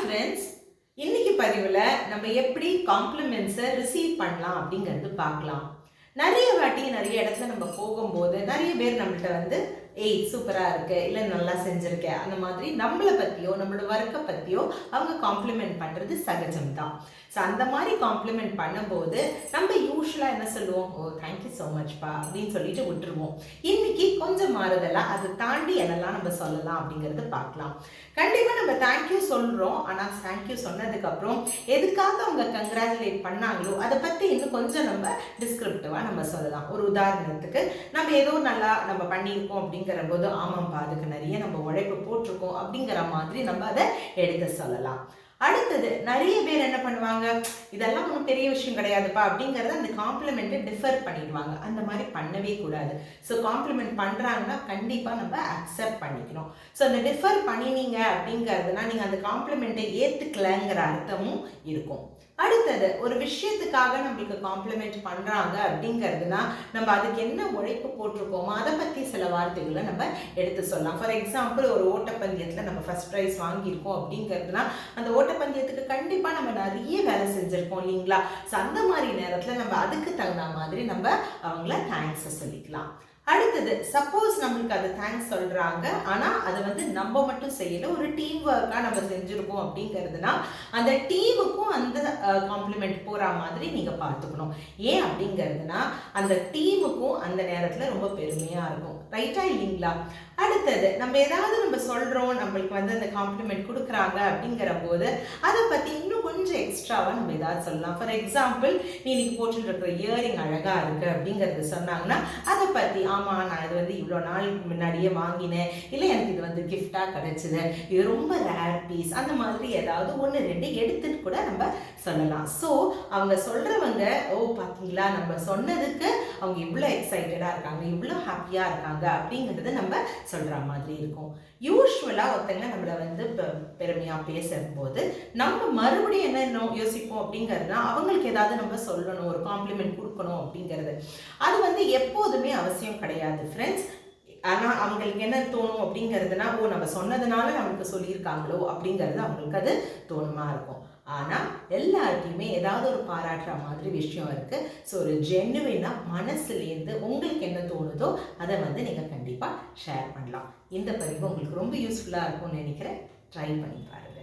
Friends, இன்னைக்கு பதிவில் நம்ம எப்படி காம்ப்ளிமெண்ட்ஸை ரிசீவ் பண்ணலாம் அப்படிங்கிறது பார்க்கலாம். நிறைய வாட்டி நிறைய இடத்துல நம்ம போகும்போது நிறைய பேர் நம்மள்கிட்ட வந்து ஏய் சூப்பராக இருக்கு, இல்லை நல்லா செஞ்சுருக்க, அந்த மாதிரி நம்மளை பற்றியோ நம்மளோட ஒர்க்கை பற்றியோ அவங்க காம்ப்ளிமெண்ட் பண்ணுறது சகஜம்தான். ஸோ அந்த மாதிரி காம்ப்ளிமெண்ட் பண்ணும்போது நம்ம யூஸ்வலாக என்ன சொல்லுவோம், ஓ தேங்க்யூ ஸோ மச்ப்பா அப்படின்னு சொல்லிட்டு விட்டுருவோம். இன்னைக்கு கொஞ்சம் மாறுதலாக அதை தாண்டி என்னெல்லாம் நம்ம சொல்லலாம் அப்படிங்கிறது பார்க்கலாம். கண்டிப்பாக நம்ம தேங்க்யூ சொல்கிறோம், ஆனால் தேங்க்யூ சொன்னதுக்கப்புறம் எதுக்காக அவங்க கங்க்ராச்சுலேட் பண்ணாங்களோ அதை பற்றி இன்னும் கொஞ்சம் நம்ம டிஸ்கிரிப்டிவாக நம்ம சொல்லலாம். ஒரு உதாரணத்துக்கு, நம்ம ஏதோ நல்லா நம்ம பண்ணியிருக்கோம் அப்படிங்கிற போது ஆமாம்ப்பா அதுக்கு நிறைய நம்ம உழைப்பு போட்டிருக்கோம் அப்படிங்கிற மாதிரி நம்ம அதை எடுத்து சொல்லலாம். அடுத்தது, நிறைய பேர் என்ன பண்ணுவாங்க, இதெல்லாம் ஒன்றும் பெரிய விஷயம் கிடையாதுப்பா அப்படிங்கிறத அந்த காம்ப்ளிமெண்ட்டை டிஃபர் பண்ணிடுவாங்க. அந்த மாதிரி பண்ணவே கூடாது. ஸோ காம்ப்ளிமெண்ட் பண்ணுறாங்கன்னா கண்டிப்பாக நம்ம அக்செப்ட் பண்ணிக்கணும். ஸோ அந்த டிஃபர் பண்ணினீங்க அப்படிங்கிறதுனா நீங்கள் அந்த காம்ப்ளிமெண்ட்டை ஏற்றுக்கலைங்கிற அர்த்தமும் இருக்கும். அடுத்தது, ஒரு விஷயத்துக்காக நம்மளுக்கு காம்ப்ளிமெண்ட் பண்ணுறாங்க அப்படிங்கிறதுனா நம்ம அதுக்கு என்ன உழைப்பு போட்டிருக்கோமோ அதை பற்றி சில வார்த்தைகளை நம்ம எடுத்து சொல்லலாம். ஃபார் எக்ஸாம்பிள், ஒரு ஓட்டப்பந்தயத்தில் நம்ம ஃபர்ஸ்ட் ப்ரைஸ் வாங்கியிருக்கோம் அப்படிங்கிறதுனா அந்த ஓட்டப்பந்தயத்துக்கு கண்டிப்பாக நம்ம நிறைய வேலை செஞ்சுருக்கோம் இல்லைங்களா. ஸோ அந்த மாதிரி நேரத்தில் நம்ம அதுக்கு தகுந்த மாதிரி நம்ம அவங்கள தேங்க்ஸை சொல்லிக்கலாம். அடுத்தது, சப்போஸ் நம்மளுக்கு அது தேங்க்ஸ் சொல்கிறாங்க, ஆனால் அது வந்து நம்ம மட்டும் செய்யலை, ஒரு டீம் ஒர்க்காக நம்ம செஞ்சுருக்கோம் அப்படிங்கிறதுனா அந்த டீமுக்கும் அந்த காம்ப்ளிமெண்ட் போகிற மாதிரி நீங்கள் பார்த்துக்கணும். ஏன் அப்படிங்கிறதுனா அந்த டீமுக்கும் அந்த நேரத்தில் ரொம்ப பெருமையாக இருக்கும். ரைட்டா இல்லைங்களா? அடுத்தது, நம்ம ஏதாவது நம்ம சொல்கிறோம், நம்மளுக்கு வந்து அந்த காம்ப்ளிமெண்ட் கொடுக்குறாங்க அப்படிங்கிற போது அதை பற்றி இன்னும் கொஞ்சம் எக்ஸ்ட்ராவாக நம்ம ஏதாவது சொல்லலாம். ஃபார் எக்ஸாம்பிள், நீ இன்னைக்கு போட்டுட்டு இருக்கிற இயரிங் அழகாக இருக்குது அப்படிங்கிறது சொன்னாங்கன்னா அதை பற்றி, ஆமாம் நான் இது வந்து இவ்வளோ நாளுக்கு முன்னாடியே வாங்கினேன், இல்லை எனக்கு இது வந்து கிஃப்டாக கிடைச்சிது, இது ரொம்ப ரேர் பீஸ், அந்த மாதிரி ஏதாவது ஒன்று ரெண்டு எடுத்துட்டு கூட நம்ம சொல்லலாம். ஸோ அவங்க சொல்கிறவங்க, ஓ பார்த்தீங்களா நம்ம சொன்னதுக்கு அவங்க இவ்வளோ எக்ஸைட்டடாக இருக்காங்க, இவ்வளோ ஹாப்பியாக இருக்காங்க அப்படிங்கிறது நம்ம சொல்கிற மாதிரி இருக்கும். யூஸ்வலாக ஒருத்தங்க நம்மளை வந்து பெருமையாக பேசும்போது நம்ம மறுபடியும் என்ன யோசிப்போம் அப்படிங்கிறதுனா அவங்களுக்கு ஏதாவது நம்ம சொல்லணும், ஒரு காம்ப்ளிமெண்ட் கொடுக்கணும் அப்படிங்கிறது. அது வந்து எப்போதுமே அவசியம் கிடையாது ஃப்ரெண்ட்ஸ். ஆனால் அவங்களுக்கு என்ன தோணும் அப்படிங்கிறதுனா, ஓ நம்ம சொன்னதுனால நம்மளுக்கு சொல்லியிருக்காங்களோ அப்படிங்கிறது அவங்களுக்கு அது தோணுமா இருக்கும். ஆனால் எல்லாருக்குமே ஏதாவது ஒரு பாராட்டுற மாதிரி விஷயம் இருக்குது. ஸோ ஒரு ஜென்னுவினாக மனசுலேருந்து உங்களுக்கு என்ன தோணுதோ அதை வந்து நீங்கள் கண்டிப்பாக ஷேர் பண்ணலாம். இந்த பதிவு உங்களுக்கு ரொம்ப யூஸ்ஃபுல்லாக இருக்கும்னு நினைக்கிறேன். ட்ரை பண்ணி பாருங்கள்.